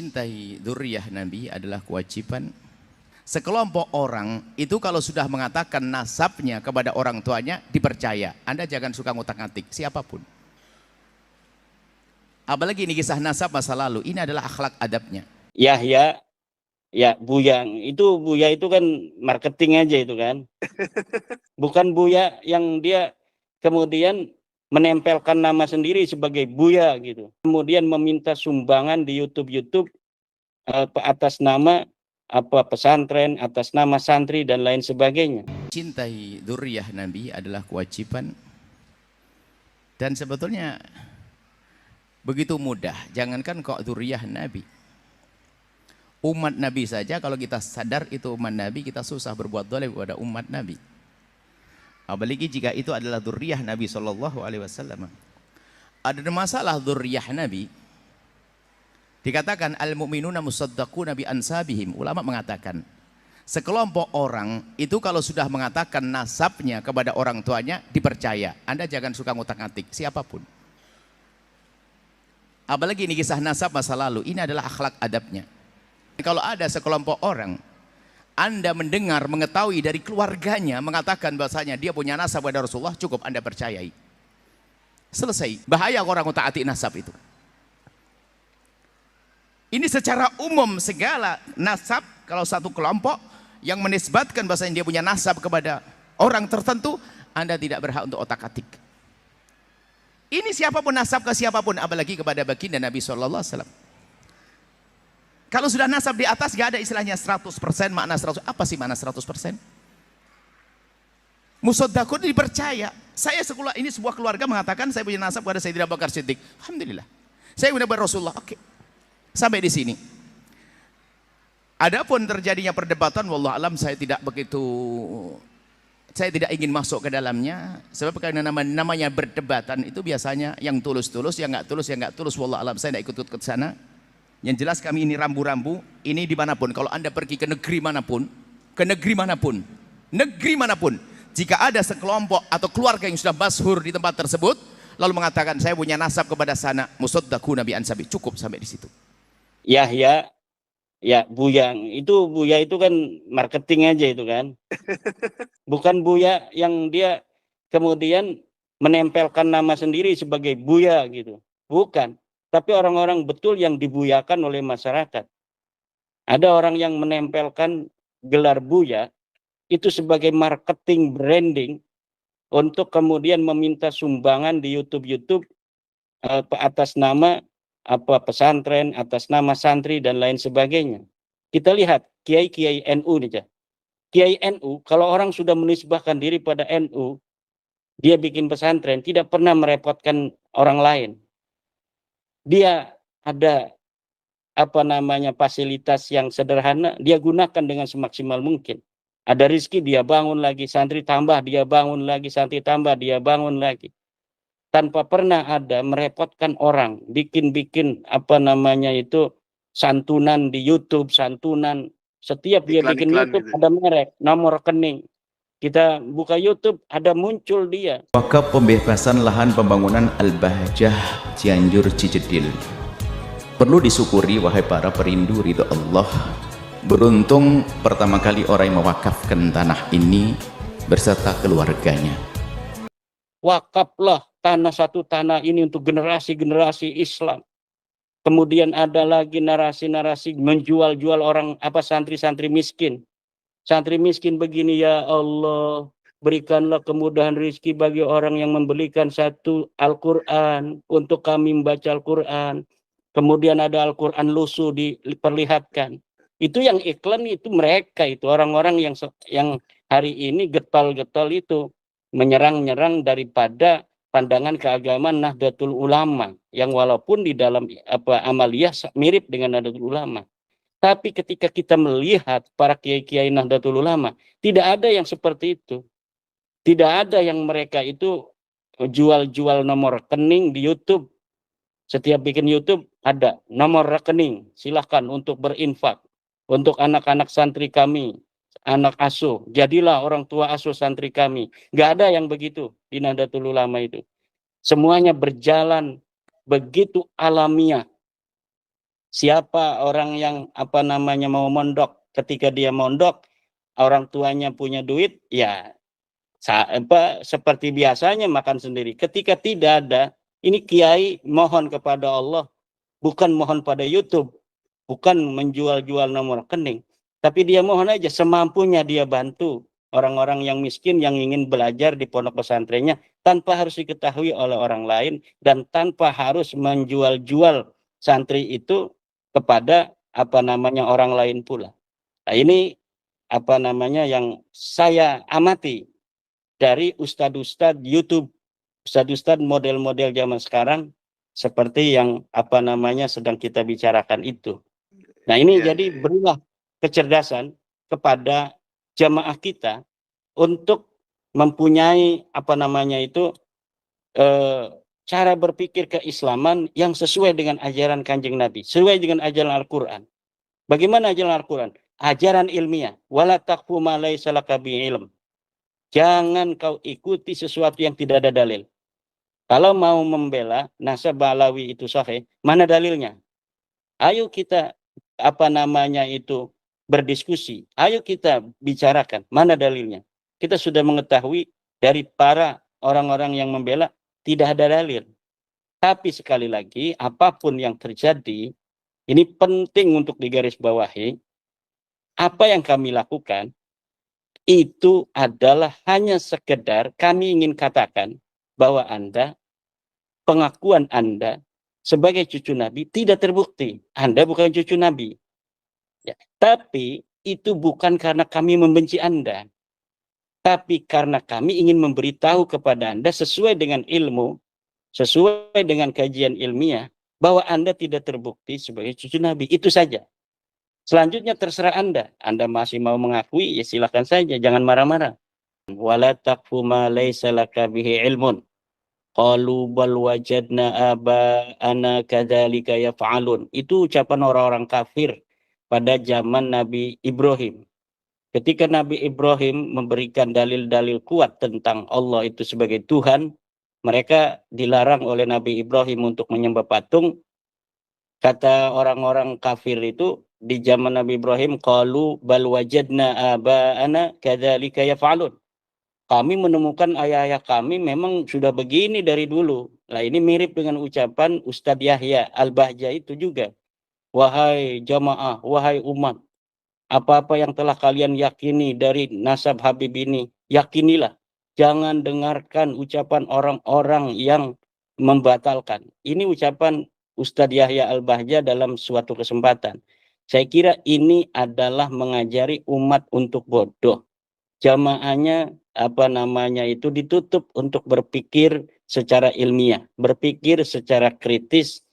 Mencintai dzurriyyah Nabi adalah kewajiban. Sekelompok orang itu kalau sudah mengatakan nasabnya kepada orang tuanya dipercaya. Anda jangan suka ngutak-ngatik siapapun. Apalagi ini kisah nasab masa lalu. Ini adalah akhlak adabnya. Yahya, ya Buya. Buya itu kan marketing aja itu kan. Bukan Buya yang dia kemudian menempelkan nama sendiri sebagai Buya gitu. Kemudian meminta sumbangan di YouTube atas nama pesantren, atas nama santri dan lain sebagainya. Cintai dzurriyyah Nabi adalah kewajiban. Dan sebetulnya begitu mudah. Jangankan kok dzurriyyah Nabi. Umat Nabi saja kalau kita sadar itu umat Nabi, kita susah berbuat zalim kepada umat Nabi. Apalagi jika itu adalah dzurriyyah Nabi SAW. Ada masalah dzurriyyah Nabi. Dikatakan al-mu'minuna musaddaquna bi ansabihim. Ulama mengatakan sekelompok orang itu kalau sudah mengatakan nasabnya kepada orang tuanya dipercaya. Anda jangan suka ngutak-ngatik siapapun. Apalagi ini kisah nasab masa lalu. Ini adalah akhlak adabnya. Kalau ada sekelompok orang Anda mendengar, mengetahui dari keluarganya mengatakan bahasanya dia punya nasab pada Rasulullah, cukup Anda percayai. Selesai. Bahaya orang ngutak-ngatik nasab itu. Ini secara umum segala nasab, kalau satu kelompok yang menisbatkan bahasanya dia punya nasab kepada orang tertentu, Anda tidak berhak untuk otak-atik. Ini siapapun nasab ke siapapun, apalagi kepada baginda Nabi SAW. Kalau sudah nasab di atas, gak ada istilahnya 100%, makna 100%. Apa sih makna 100%? Musaddaqun dipercaya. Saya ini sebuah keluarga mengatakan saya punya nasab kepada Sayyidina Abu Bakar Siddiq. Alhamdulillah. Saya punya Rasulullah. Oke. Sampai di sini. Adapun terjadinya perdebatan, wallah alam saya tidak ingin masuk ke dalamnya, sebab karena namanya berdebatan itu biasanya yang tulus-tulus, yang nggak tulus, wallah alam saya tidak ikut ke sana. Yang jelas kami ini rambu-rambu, ini dimanapun, kalau Anda pergi ke negeri manapun, negeri manapun, jika ada sekelompok atau keluarga yang sudah masyhur di tempat tersebut, lalu mengatakan saya punya nasab kepada sana, musaddaquna bi ansabi, cukup sampai di situ. Yahya, ya Buya. Buya itu kan marketing aja itu kan. Bukan Buya yang dia kemudian menempelkan nama sendiri sebagai Buya gitu. Bukan. Tapi orang-orang betul yang dibuyakan oleh masyarakat. Ada orang yang menempelkan gelar Buya itu sebagai marketing branding untuk kemudian meminta sumbangan di YouTube atas nama pesantren, atas nama santri dan lain sebagainya. Kita lihat kiai-kiai NU nih, Kiai NU, kalau orang sudah menisbahkan diri pada NU, dia bikin pesantren, tidak pernah merepotkan orang lain. Dia ada fasilitas yang sederhana, dia gunakan dengan semaksimal mungkin. Ada rezeki dia bangun lagi, santri tambah dia bangun lagi, santri tambah dia bangun lagi. Tanpa pernah ada merepotkan orang, bikin santunan di YouTube, santunan. Setiap dia bikin YouTube ada merek, nomor rekening. Kita buka YouTube, ada muncul dia. Wakaf pembebasan lahan pembangunan Al-Bahjah Cianjur Cijedil. Perlu disyukuri wahai para perindu ridho Allah. Beruntung pertama kali orang yang mewakafkan tanah ini berserta keluarganya. Wakaflah satu tanah ini untuk generasi-generasi Islam. Kemudian ada lagi narasi-narasi menjual-jual orang santri-santri miskin. Santri miskin begini, ya Allah, berikanlah kemudahan rezeki bagi orang yang membelikan satu Al-Quran untuk kami membaca Al-Quran. Kemudian ada Al-Quran lusuh diperlihatkan. Itu yang iklan, itu mereka, itu orang-orang yang hari ini getol-getol itu menyerang-nyerang daripada pandangan keagamaan Nahdlatul Ulama yang walaupun di dalam amaliyah mirip dengan Nahdlatul Ulama. Tapi ketika kita melihat para kiai-kiai Nahdlatul Ulama, tidak ada yang seperti itu. Tidak ada yang mereka itu jual-jual nomor rekening di YouTube. Setiap bikin YouTube ada nomor rekening, silahkan untuk berinfak. Untuk anak-anak santri kami, anak asuh, jadilah orang tua asuh santri kami. Gak ada yang begitu di Nahdlatul Ulama itu. Semuanya berjalan begitu alamiah. Siapa orang yang apa namanya mau mondok, ketika dia mondok, orang tuanya punya duit, ya seperti biasanya makan sendiri. Ketika tidak ada, ini kiai mohon kepada Allah, bukan mohon pada YouTube, bukan menjual-jual nomor rekening, tapi dia mohon aja semampunya dia bantu orang-orang yang miskin yang ingin belajar di pondok pesantrennya tanpa harus diketahui oleh orang lain dan tanpa harus menjual-jual santri itu kepada apa namanya orang lain pula. Nah, ini apa namanya yang saya amati dari ustadz-ustadz YouTube, ustadz-ustadz model-model zaman sekarang seperti yang apa namanya sedang kita bicarakan itu. Nah, ini jadi berilah kecerdasan kepada jamaah kita untuk mempunyai apa namanya itu cara berpikir keislaman yang sesuai dengan ajaran Kanjeng Nabi, sesuai dengan ajaran Al-Qur'an. Bagaimana ajaran Al-Qur'an? Ajaran ilmiah. Wala taqfu ma laysa laka bihi ilm. Jangan kau ikuti sesuatu yang tidak ada dalil. Kalau mau membela nasab Alawi itu sahih, mana dalilnya? Ayo kita apa namanya itu berdiskusi. Ayo kita bicarakan mana dalilnya. Kita sudah mengetahui dari para orang-orang yang membela tidak ada dalil. Tapi sekali lagi apapun yang terjadi, ini penting untuk digarisbawahi. Apa yang kami lakukan itu adalah hanya sekedar kami ingin katakan bahwa pengakuan Anda sebagai cucu Nabi tidak terbukti. Anda bukan cucu Nabi. Ya. Tapi itu bukan karena kami membenci Anda. Tapi karena kami ingin memberitahu kepada Anda sesuai dengan ilmu, sesuai dengan kajian ilmiah, bahwa Anda tidak terbukti sebagai cucu Nabi. Itu saja. Selanjutnya terserah Anda. Anda masih mau mengakui, ya silakan saja. Jangan marah-marah. Wala taqfu ma laysa laka bihi ilmun. Qalu bal wajadna aba'ana kadzalika yaf'alun. Itu ucapan orang-orang kafir pada zaman Nabi Ibrahim. Ketika Nabi Ibrahim memberikan dalil-dalil kuat tentang Allah itu sebagai Tuhan, mereka dilarang oleh Nabi Ibrahim untuk menyembah patung. Kata orang-orang kafir itu di zaman Nabi Ibrahim, qalu bal wajadna aba'ana kadzalika yaf'alun. Kami menemukan ayah-ayah kami memang sudah begini dari dulu. Nah, ini mirip dengan ucapan Ustadz Yahya Al-Bahja itu juga. Wahai jamaah, wahai umat, apa-apa yang telah kalian yakini dari nasab Habib ini, yakinilah. Jangan dengarkan ucapan orang-orang yang membatalkan. Ini ucapan Ustadz Yahya Al-Bahja dalam suatu kesempatan. Saya kira ini adalah mengajari umat untuk bodoh. Jamaahnya apa namanya itu ditutup untuk berpikir secara ilmiah, berpikir secara kritis,